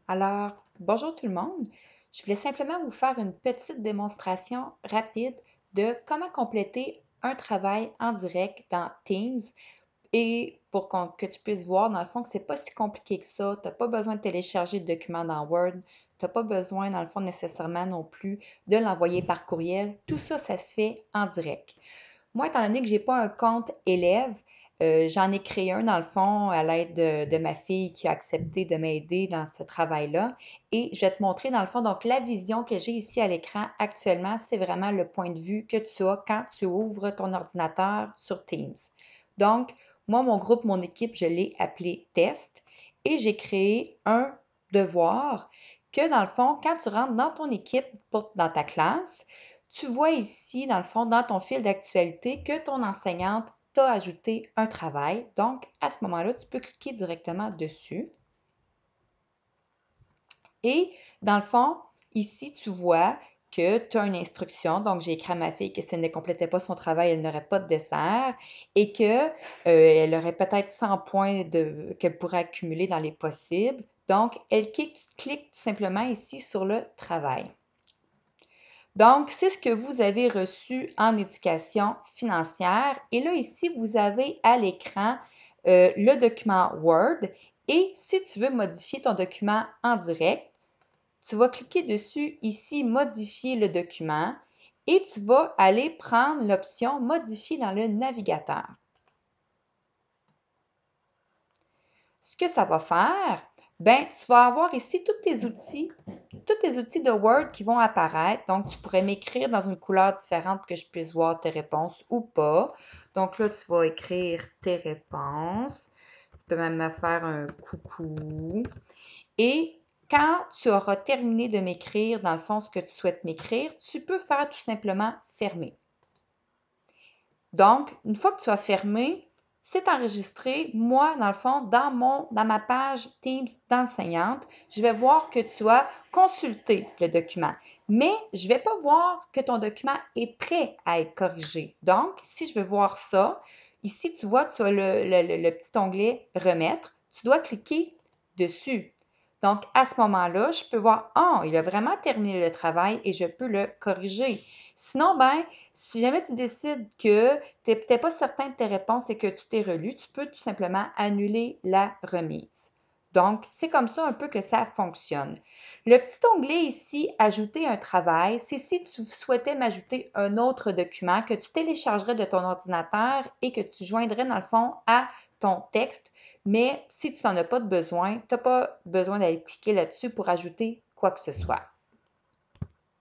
Alors, bonjour tout le monde. Je voulais simplement vous faire une petite démonstration rapide de comment compléter un travail en direct dans Teams et pour que tu puisses voir dans le fond que c'est pas si compliqué que ça. Tu n'as pas besoin de télécharger le document dans Word. Tu n'as pas besoin dans le fond nécessairement non plus de l'envoyer par courriel. Tout ça, ça se fait en direct. Moi, étant donné que je n'ai pas un compte élève, j'en ai créé un dans le fond à l'aide de ma fille qui a accepté de m'aider dans ce travail-là. Et je vais te montrer dans le fond, donc la vision que j'ai ici à l'écran actuellement, c'est vraiment le point de vue que tu as quand tu ouvres ton ordinateur sur Teams. Donc, moi, mon groupe, mon équipe, je l'ai appelé test et j'ai créé un devoir que dans le fond, quand tu rentres dans ton équipe, dans ta classe, tu vois ici, dans le fond, dans ton fil d'actualité, que ton enseignante t'a ajouté un travail. Donc, à ce moment-là, tu peux cliquer directement dessus. Et dans le fond, ici, tu vois que tu as une instruction. Donc, j'ai écrit à ma fille que si elle ne complétait pas son travail, elle n'aurait pas de dessert et qu'elle aurait peut-être 100 points qu'elle pourrait accumuler dans les possibles. Donc, elle clique tout simplement ici sur le travail. Donc, c'est ce que vous avez reçu en éducation financière. Et là, ici, vous avez à l'écran le document Word. Et si tu veux modifier ton document en direct, tu vas cliquer dessus ici, modifier le document et tu vas aller prendre l'option modifier dans le navigateur. Ce que ça va faire, ben, tu vas avoir ici tous tes outils de Word qui vont apparaître. Donc, tu pourrais m'écrire dans une couleur différente pour que je puisse voir tes réponses ou pas. Donc là, tu vas écrire tes réponses. Tu peux même me faire un coucou. Et quand tu auras terminé de m'écrire, dans le fond, ce que tu souhaites m'écrire, tu peux faire tout simplement fermer. Donc, une fois que tu as fermé, c'est enregistré. Moi, dans le fond, dans ma page Teams d'enseignante, je vais voir que tu as consulté le document. Mais je ne vais pas voir que ton document est prêt à être corrigé. Donc, si je veux voir ça, ici, tu vois, tu as le petit onglet Remettre. Tu dois cliquer dessus. Donc, à ce moment-là, je peux voir, ah, il a vraiment terminé le travail et je peux le corriger. Sinon, ben, si jamais tu décides que tu n'es peut-être pas certain de tes réponses et que tu t'es relu, tu peux tout simplement annuler la remise. Donc, c'est comme ça un peu que ça fonctionne. Le petit onglet ici, Ajouter un travail, c'est si tu souhaitais m'ajouter un autre document que tu téléchargerais de ton ordinateur et que tu joindrais dans le fond à ton texte. Mais si tu n'en as pas de besoin, tu n'as pas besoin d'aller cliquer là-dessus pour ajouter quoi que ce soit.